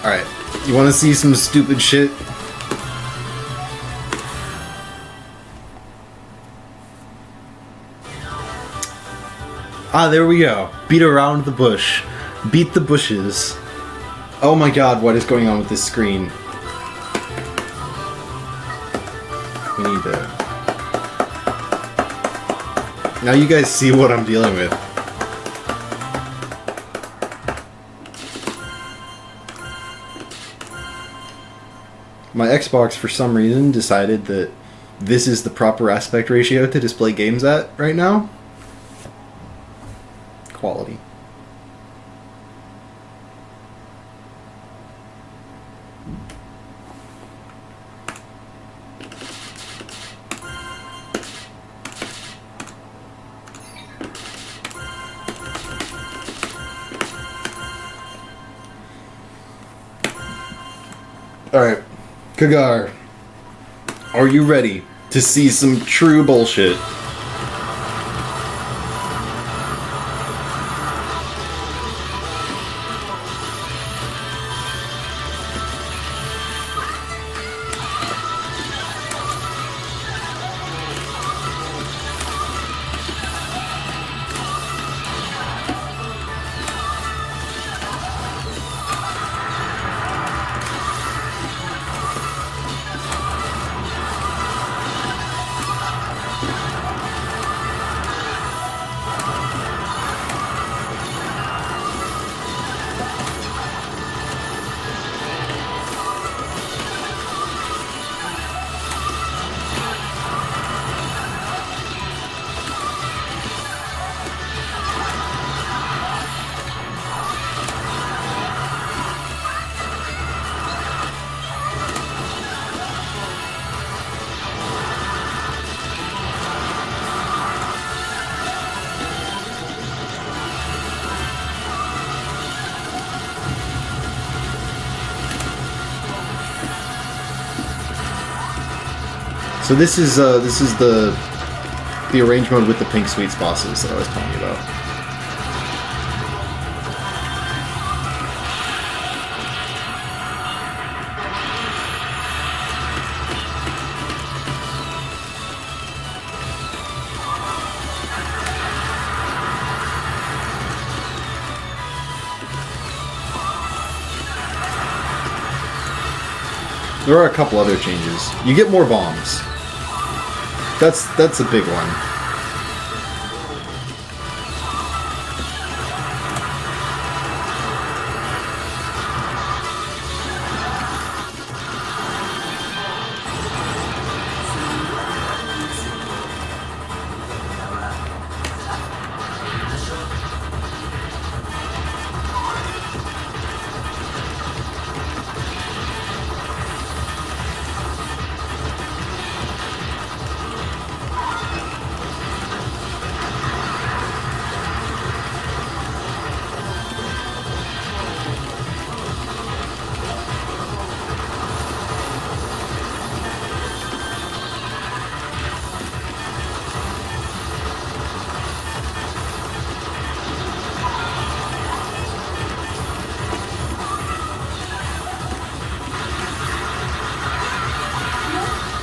Alright, you wanna see some stupid shit? Ah, there we go. Beat around the bush. Beat the bushes. Oh my god, what is going on with this screen? We need to... Now you guys see what I'm dealing with. My Xbox, for some reason, decided that this is the proper aspect ratio to display games at right now. Quality. Alright, Kagar, are you ready to see some true bullshit? So this is the arrangement with the pink sweets bosses that I was telling you about. There are a couple other changes. You get more bombs. That's a big one.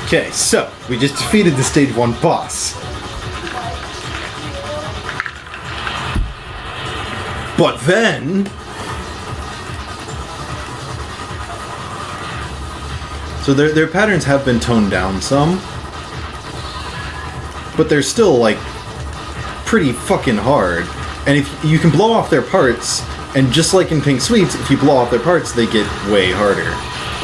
Okay, so we just defeated the stage 1 boss. But then... So their patterns have been toned down some. But they're still, like, pretty fucking hard. And if you can blow off their parts, and just like in Pink Sweets, if you blow off their parts, they get way harder.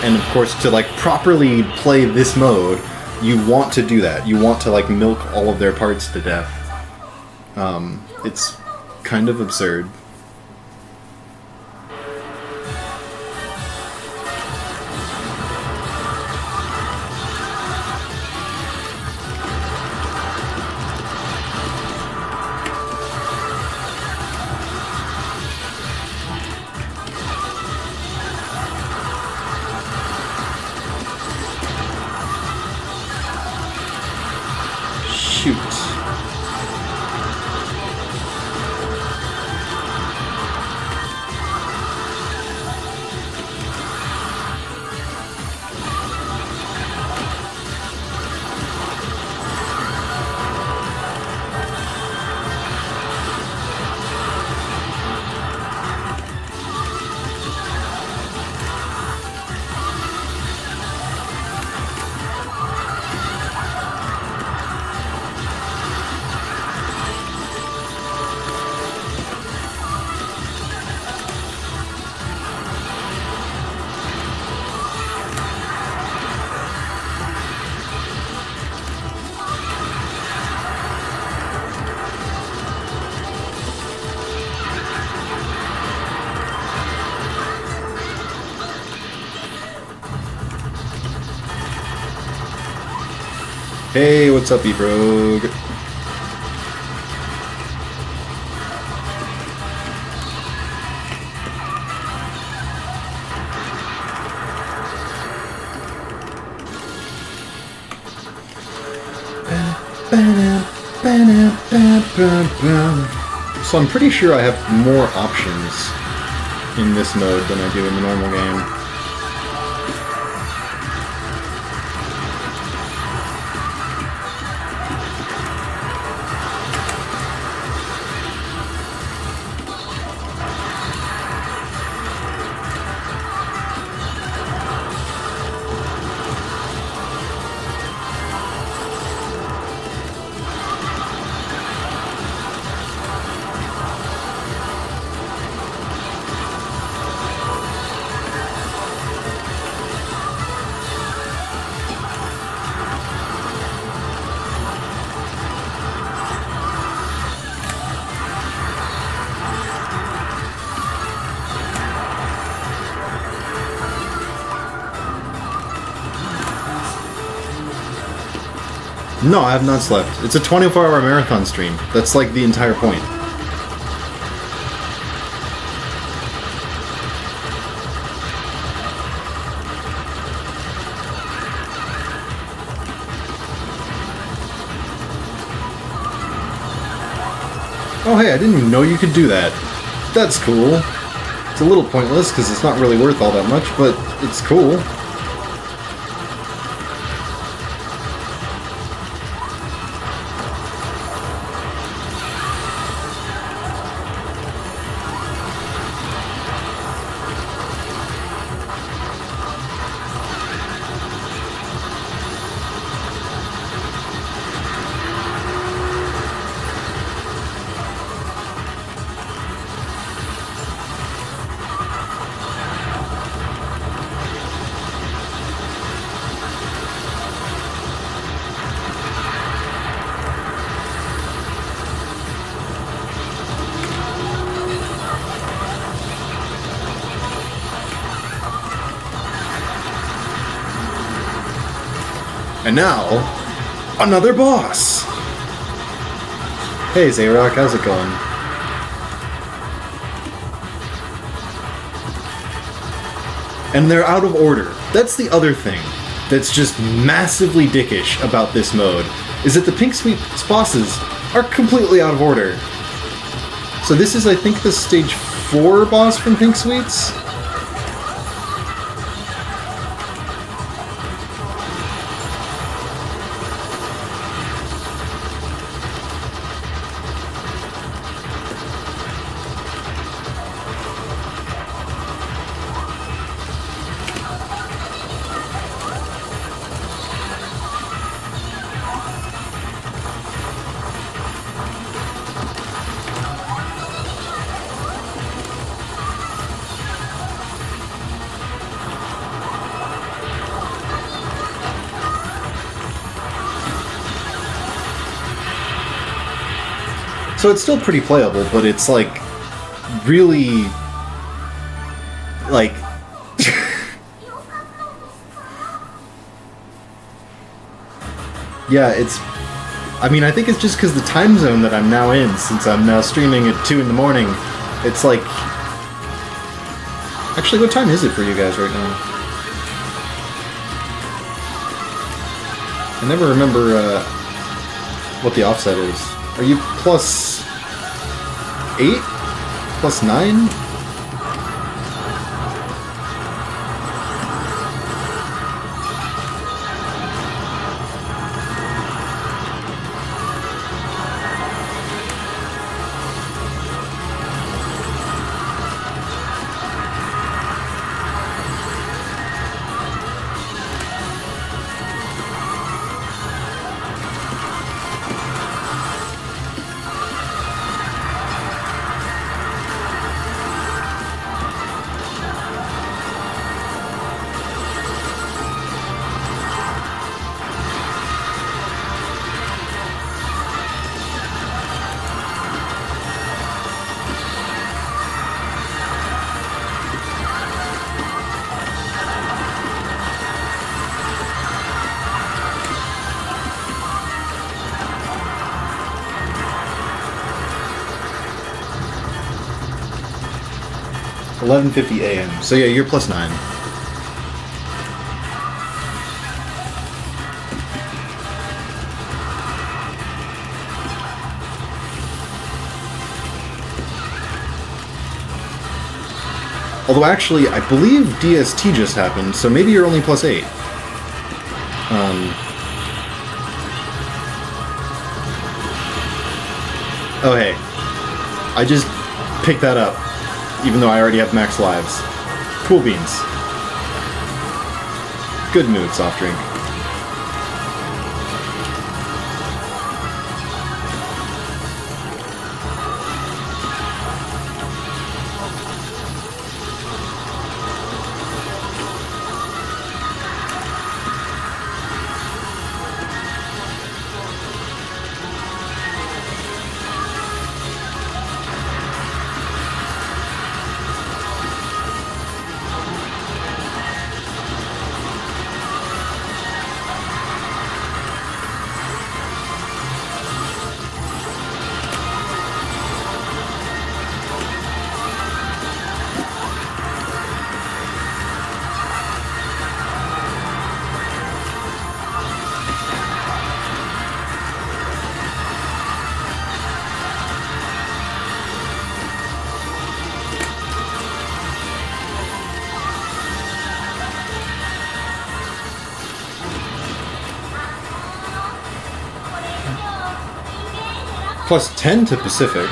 And of course, to like properly play this mode, you want to do that. You want to like milk all of their parts to death. It's kind of absurd. Shoot. Hey, what's up, E-Frog? So I'm pretty sure I have more options in this mode than I do in the normal game. No, I have not slept. It's a 24-hour marathon stream. That's like the entire point. Oh hey, I didn't even know you could do that. That's cool. It's a little pointless because it's not really worth all that much, but it's cool. And now, another boss! Hey Zayrok, how's it going? And they're out of order. That's the other thing that's just massively dickish about this mode, is that the Pink Sweets bosses are completely out of order. So this is, I think, the stage 4 boss from Pink Sweets? So it's still pretty playable, but it's like really like yeah, it's I mean, I think it's just because the time zone that I'm now in, since I'm now streaming at 2 in the morning, it's like actually, what time is it for you guys right now? I never remember what the offset is. Are you plus 8? Plus 9? 11:50 a.m. So yeah, you're +9. Although actually, I believe DST just happened, so maybe you're only +8. Oh hey, I just picked that up, even though I already have max lives. Cool beans. Good mood, soft drink. +10 to Pacific.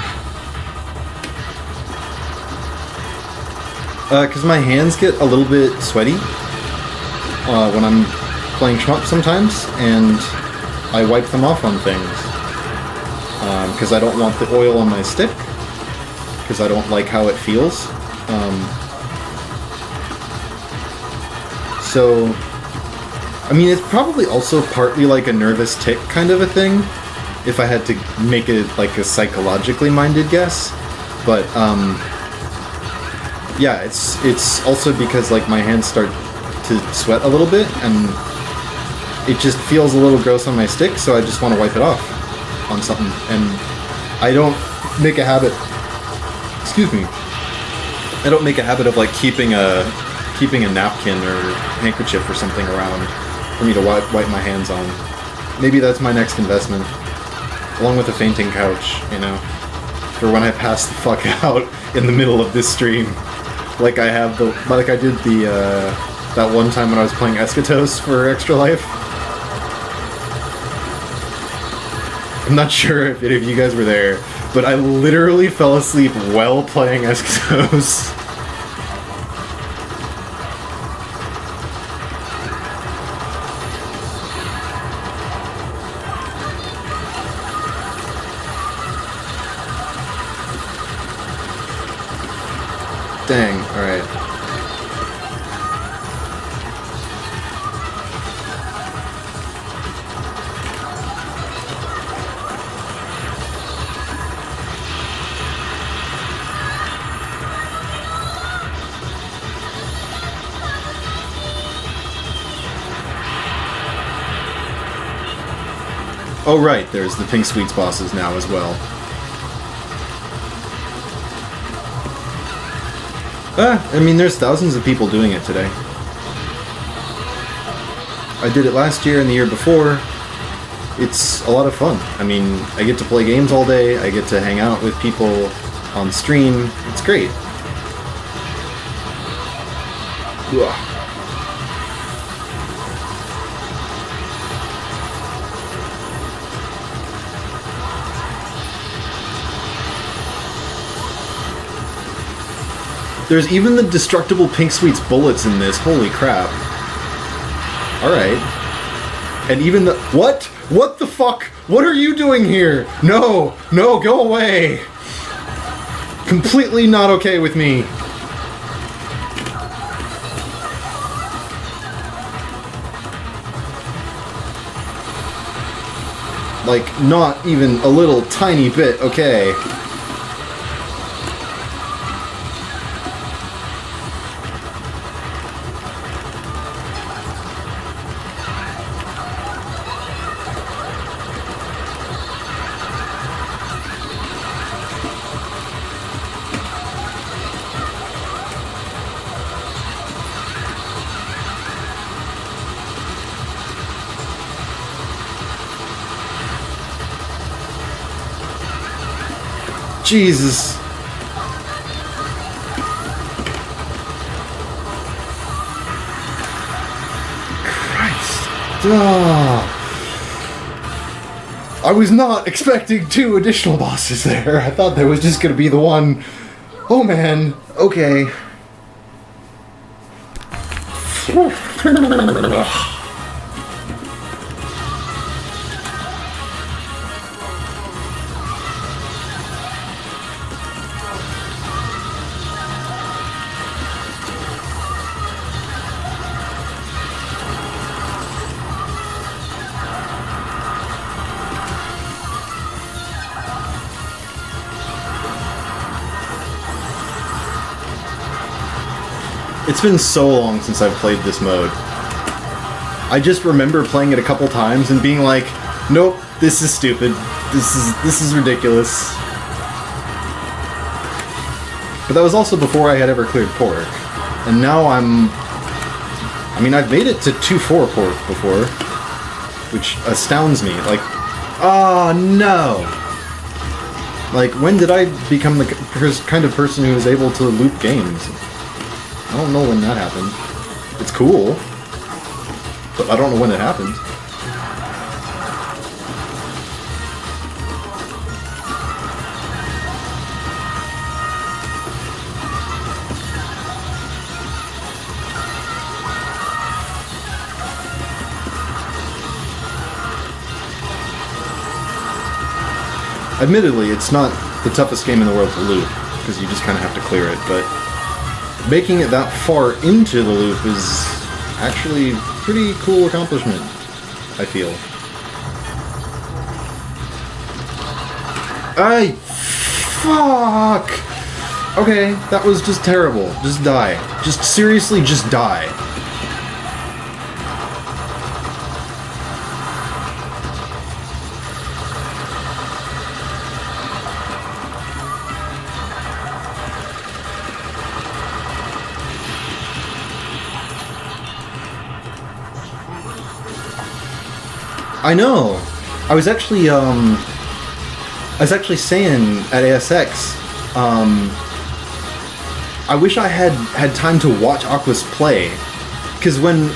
Because my hands get a little bit sweaty when I'm playing Trump sometimes, and I wipe them off on things. Because I don't want the oil on my stick, because I don't like how it feels. So, I mean, it's probably also partly like a nervous tick kind of a thing, if I had to make it like a psychologically minded guess. But yeah, it's also because like my hands start to sweat a little bit, and it just feels a little gross on my stick, so I just want to wipe it off on something. And I don't make a habit. Excuse me. I don't make a habit of like keeping a napkin or handkerchief or something around for me to wipe my hands on. Maybe that's my next investment. Along with a fainting couch, you know, for when I pass the fuck out in the middle of this stream, like I did that one time when I was playing Eschatos for Extra Life. I'm not sure if any of you guys were there, but I literally fell asleep while playing Eschatos. Dang, alright. Oh right, there's the Pink Sweets bosses now as well. I mean, there's thousands of people doing it today. I did it last year and the year before. It's a lot of fun. I mean, I get to play games all day, I get to hang out with people on stream. It's great. Ugh. There's even the destructible Pink Sweets bullets in this. Holy crap. Alright. And even the... What? What the fuck? What are you doing here? No! No, go away! Completely not okay with me. Like, not even a little tiny bit okay. Jesus. Christ. I was not expecting 2 additional bosses there. I thought there was just gonna be the one. Oh man. Okay. It's been so long since I've played this mode. I just remember playing it a couple times and being like, nope, this is stupid. This is ridiculous. But that was also before I had ever cleared Pork. And now I mean, I've made it to 2-4 Pork before, which astounds me. Like, oh no! Like, when did I become the kind of person who is able to loop games? I don't know when that happened. It's cool, but I don't know when it happened. Admittedly, it's not the toughest game in the world to loop, because you just kind of have to clear it, but making it that far into the loop is actually a pretty cool accomplishment, I feel. Fuck! Okay, that was just terrible. Just die. Just seriously, just die. I know. I was actually saying at ASX, I wish I had time to watch Aquas play, because when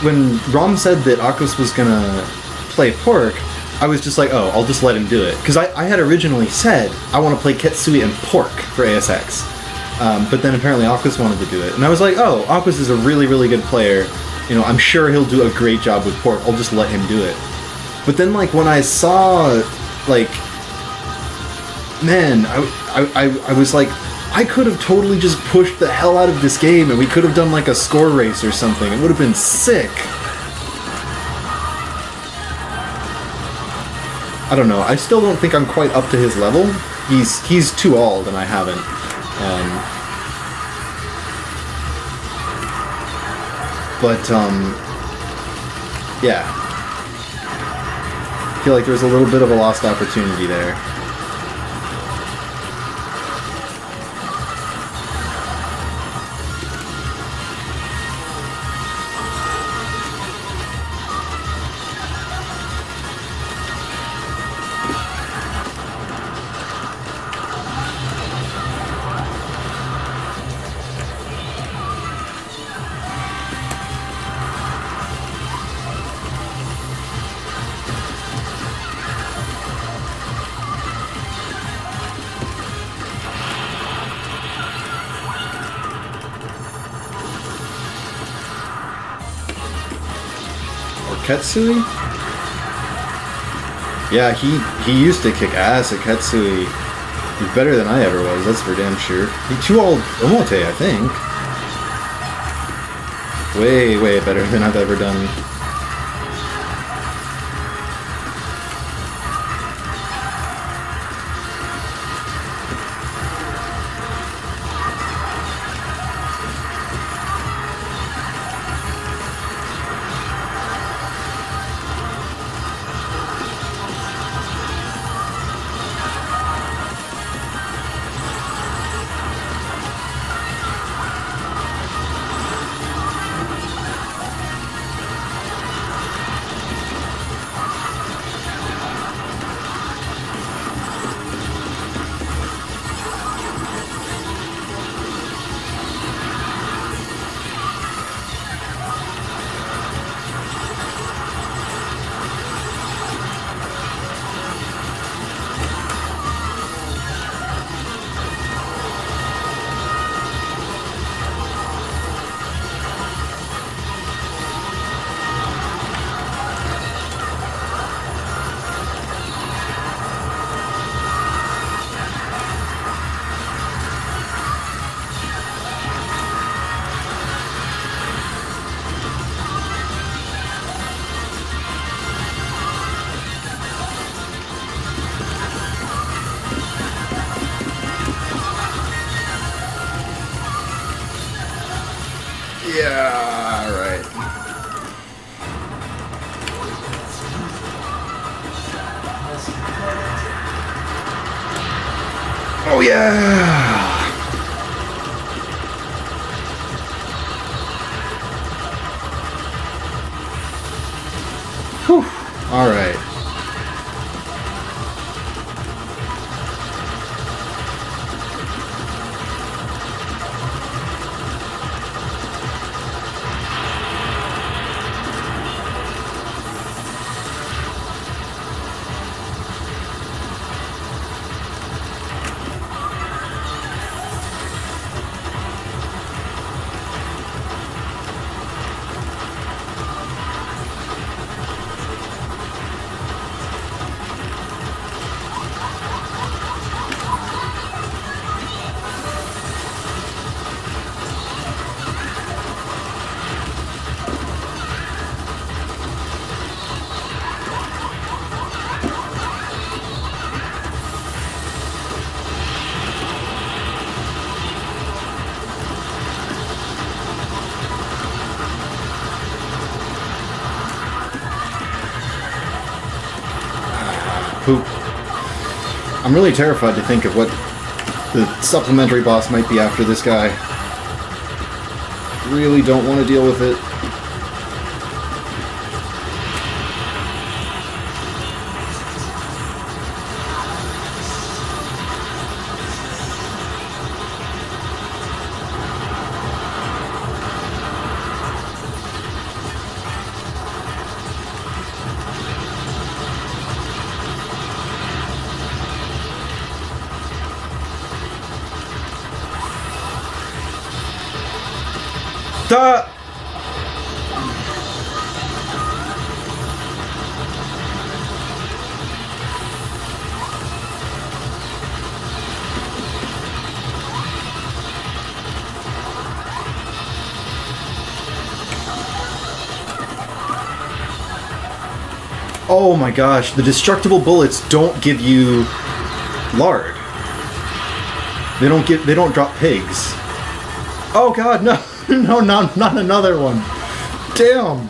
Rom said that Aquas was gonna play Pork, I was just like, oh, I'll just let him do it, because I had originally said I want to play Ketsui and Pork for ASX, but then apparently Aquas wanted to do it, and I was like, oh, Aquas is a really, really good player. You know, I'm sure he'll do a great job with Pork. I'll just let him do it. But then, like, when I saw, like, man, I was like, I could have totally just pushed the hell out of this game and we could have done, like, a score race or something. It would have been sick. I don't know. I still don't think I'm quite up to his level. He's too old and I haven't. Yeah. I feel like there's a little bit of a lost opportunity there. Ketsui? Yeah, he used to kick ass at Ketsui. He's better than I ever was, that's for damn sure. He's too old Omote, I think. Way, way better than I've ever done. Alright. Oh yeah! Whew. Alright. Poop. I'm really terrified to think of what the supplementary boss might be after this guy. Really don't want to deal with it. Duh! Oh my gosh, the destructible bullets don't give you lard. They don't drop pigs. Oh god, no. No, not another one. Damn.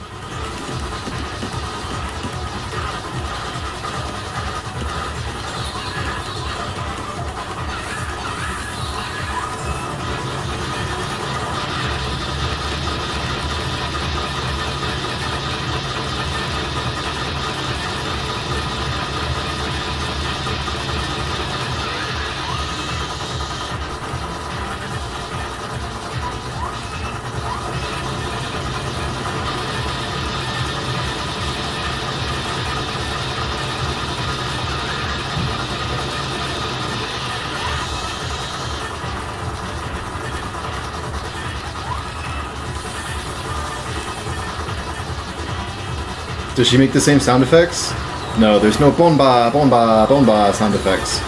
Does she make the same sound effects? No, there's no bomba, bomba, bomba sound effects.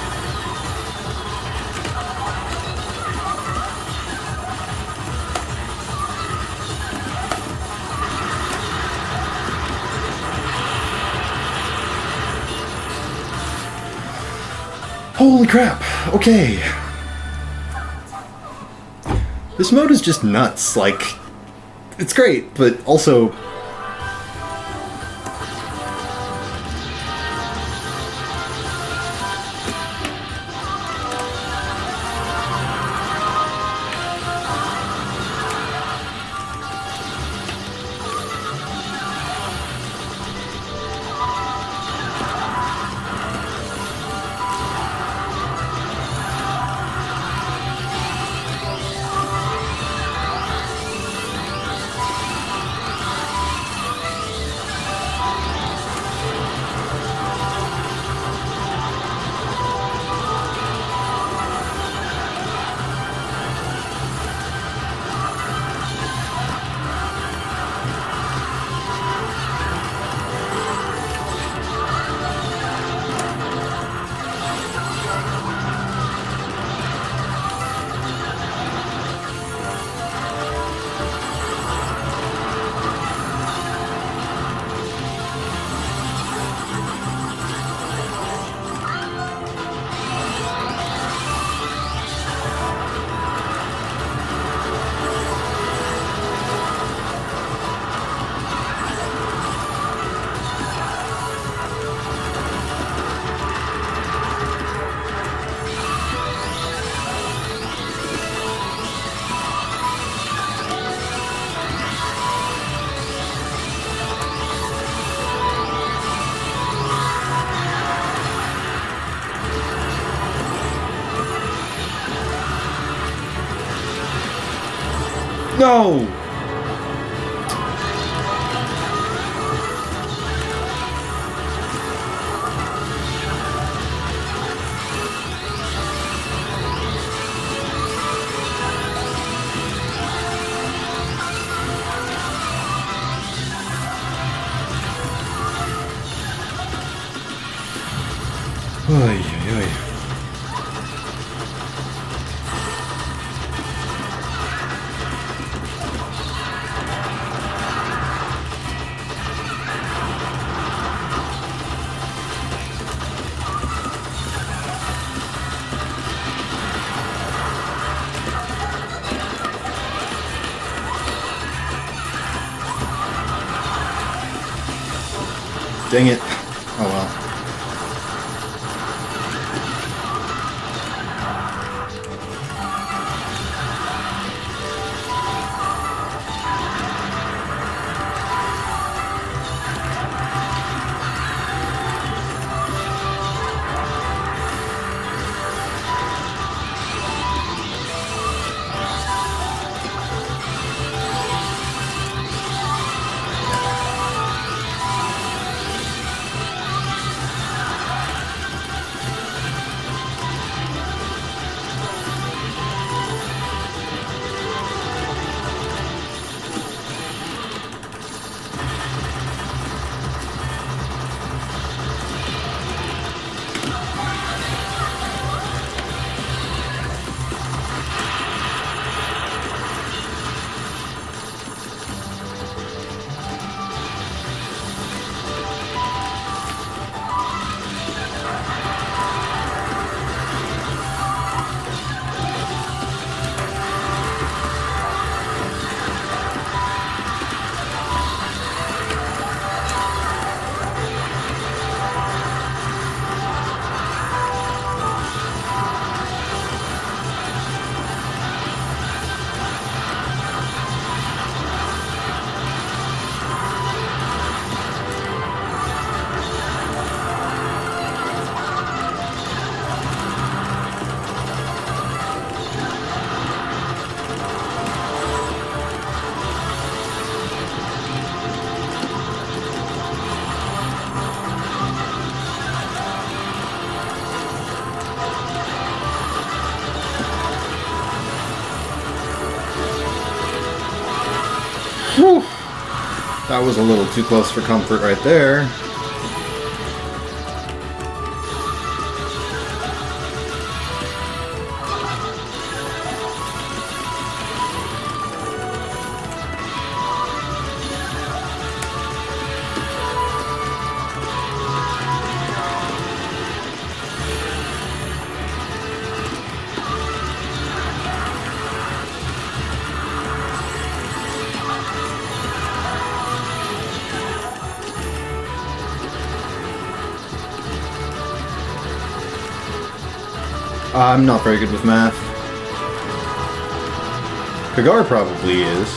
Holy crap, okay. This mode is just nuts, like, it's great, but also... No! Oy, oy, oy. Dang it. Oh well. Whew. That was a little too close for comfort right there. I'm not very good with math. Hagar probably is.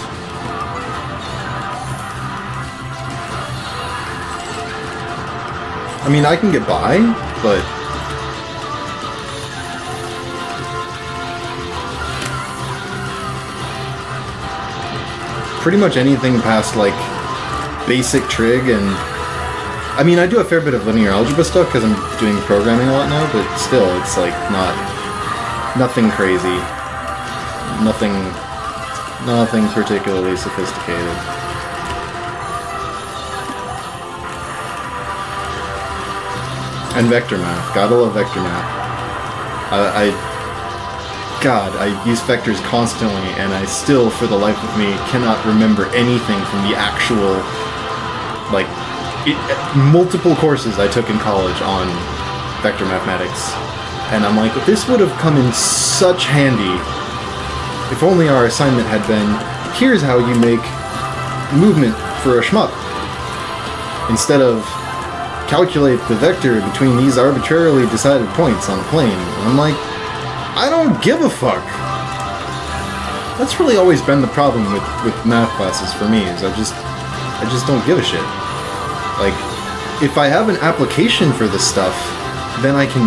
I mean, I can get by, but... pretty much anything past, like, basic trig and... I mean, I do a fair bit of linear algebra stuff because I'm doing programming a lot now, but still, it's like nothing crazy. Nothing particularly sophisticated. And vector math. Gotta love vector math. God, I use vectors constantly, and I still, for the life of me, cannot remember anything from the actual, like, multiple courses I took in college on vector mathematics. And I'm like, this would have come in such handy if only our assignment had been, here's how you make movement for a shmup. Instead of calculate the vector between these arbitrarily decided points on a plane. And I'm like, I don't give a fuck. That's really always been the problem with math classes for me, is I just don't give a shit. Like, if I have an application for this stuff, then I can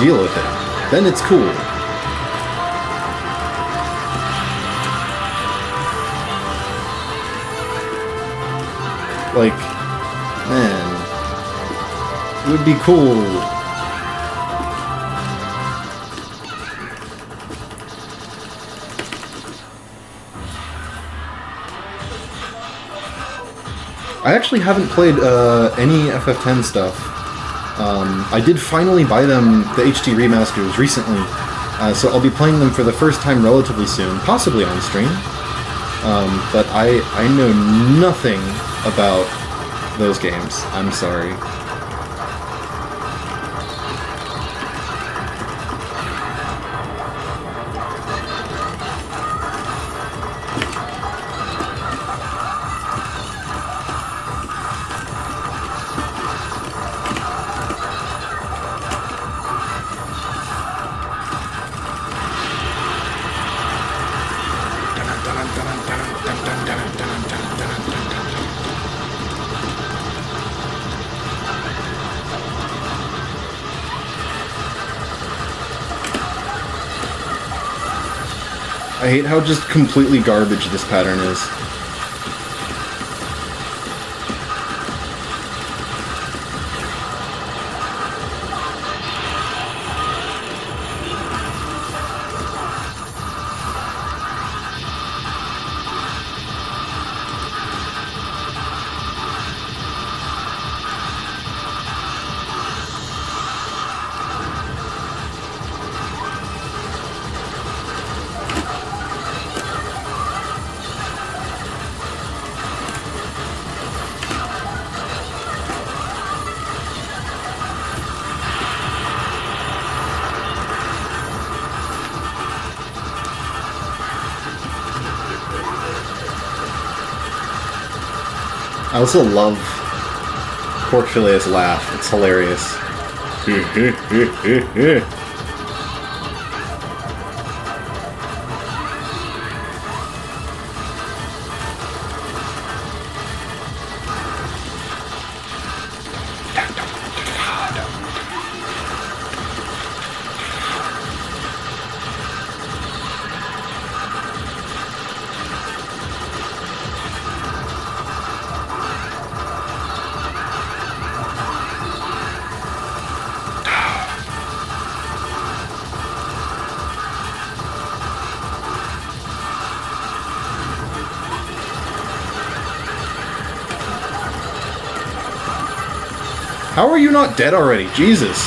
deal with it. Then it's cool. Like, man, it would be cool. I actually haven't played any FF10 stuff. I did finally buy them, the HD remasters, recently, so I'll be playing them for the first time relatively soon, possibly on stream. But I know nothing about those games. I'm sorry. I hate how just completely garbage this pattern is. I also love Pork Filet's laugh. It's hilarious. How are you not dead already? Jesus.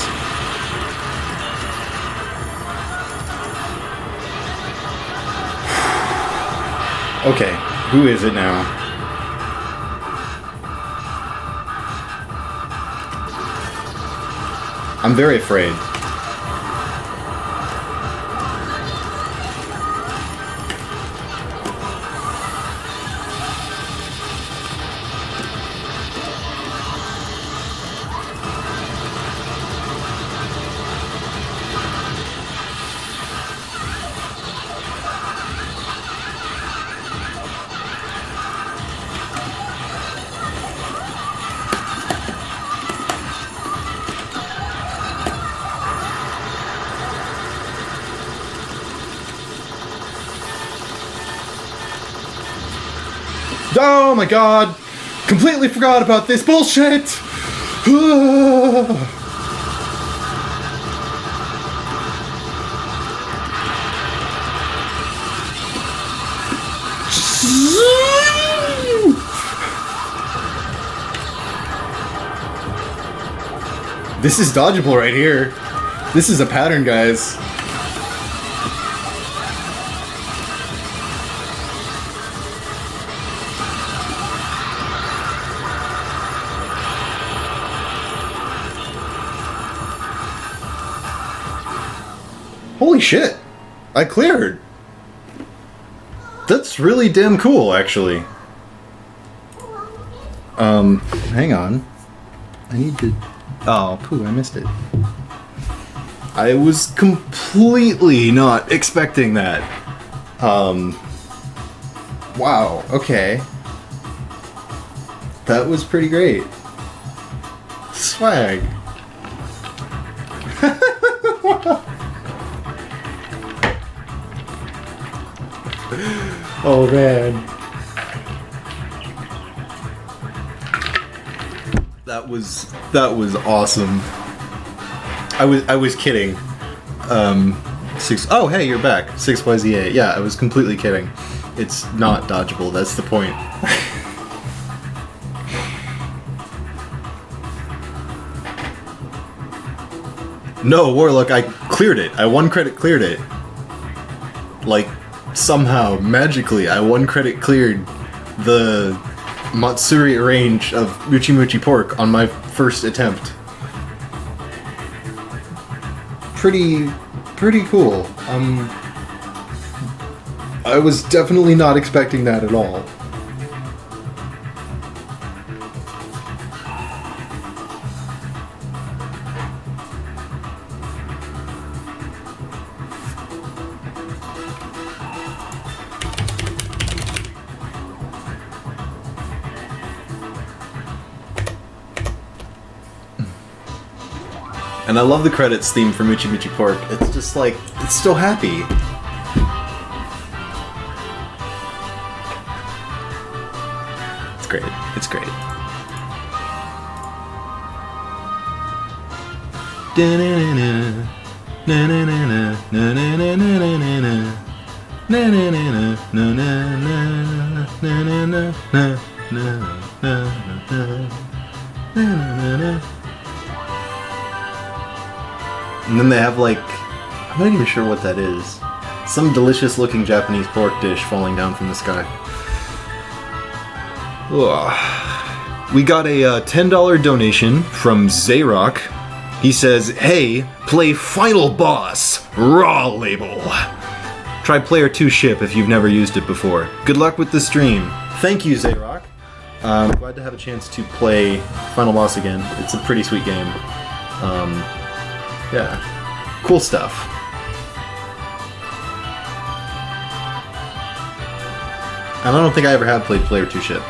Okay, who is it now? I'm very afraid. Oh my god! Completely forgot about this bullshit! This is dodgeable right here. This is a pattern, guys. Holy shit! I cleared! That's really damn cool, actually. Hang on. I need to... Oh, poo, I missed it. I was completely not expecting that. Wow, okay. That was pretty great. Swag. Oh man. That was awesome. I was kidding. Oh hey, you're back. 6YZA. Yeah, I was completely kidding. It's not dodgeable. That's the point. No, Warlock, I cleared it. I 1 credit cleared it. Like, somehow, magically, I 1 credit cleared the Matsuri range of Muchi Muchi Pork on my first attempt. Pretty cool. I was definitely not expecting that at all. And I love the credits theme for Muchi Muchi Pork. It's just like, it's so happy. It's great. It's great. And then they have like, I'm not even sure what that is. Some delicious looking Japanese pork dish falling down from the sky. Ugh. We got a $10 donation from Zayrock. He says, hey, play Final Boss, Raw label. Try Player 2 ship if you've never used it before. Good luck with the stream. Thank you, Zayrock. I'm glad to have a chance to play Final Boss again. It's a pretty sweet game. Yeah. Cool stuff. And I don't think I ever have played Player 2 ship.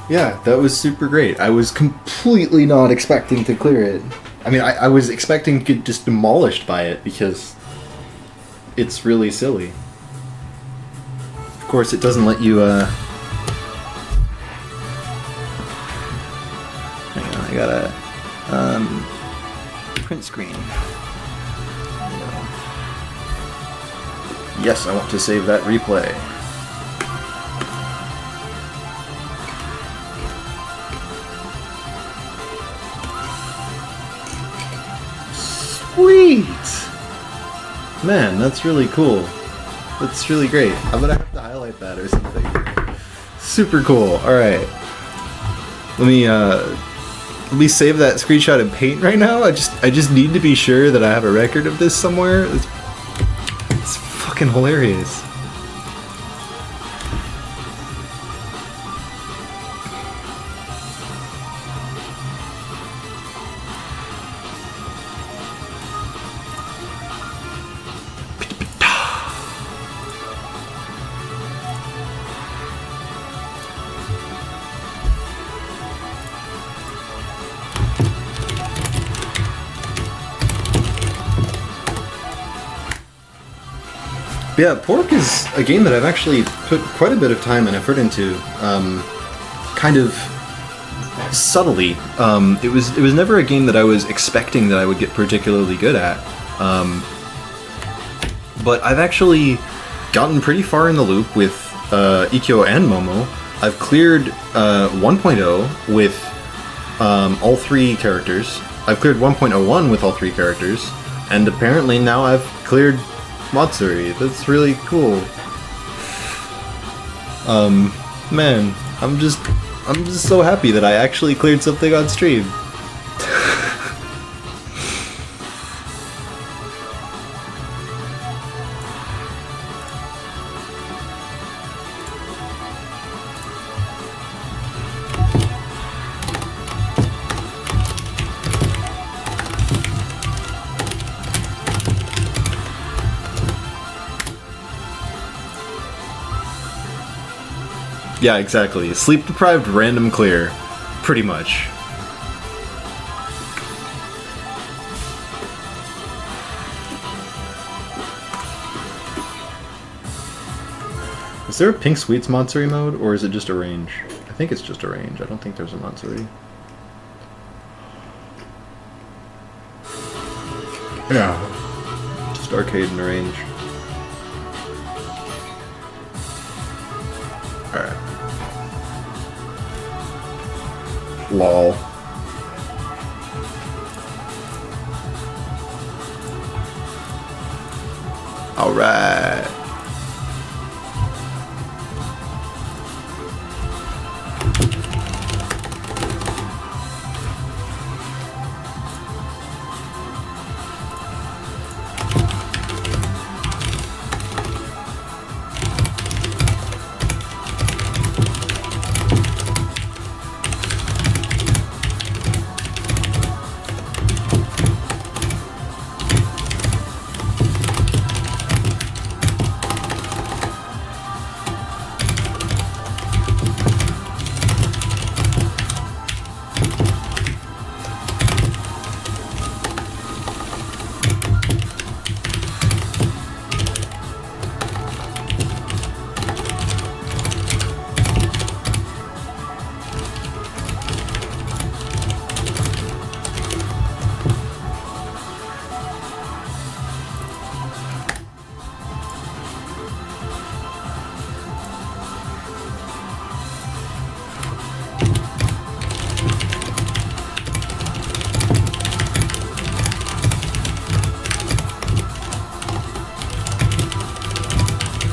Yeah, that was super great. I was completely not expecting to clear it. I mean, I was expecting to get just demolished by it because it's really silly. Of course, it doesn't let you, hang on, I gotta, print screen. Yes, I want to save that replay. Sweet! Man, that's really cool. That's really great. I'm gonna have to highlight that or something. Super cool. Alright. Let me save that screenshot in Paint right now. I just need to be sure that I have a record of this somewhere. It's fucking hilarious. Yeah, Pork is a game that I've actually put quite a bit of time and effort into, kind of subtly. It was never a game that I was expecting that I would get particularly good at, but I've actually gotten pretty far in the loop with Ikkyo and Momo. I've cleared 1.0 with all 3 characters. I've cleared 1.01 with all 3 characters, and apparently now I've cleared Matsuri. That's really cool. Man, I'm just so happy that I actually cleared something on stream. Yeah, exactly. Sleep deprived, random clear. Pretty much. Is there a Pink Sweets Matsuri mode, or is it just a range? I think it's just a range. I don't think there's a Matsuri. Yeah. Just arcade and a range. Alright. Lol. Alright.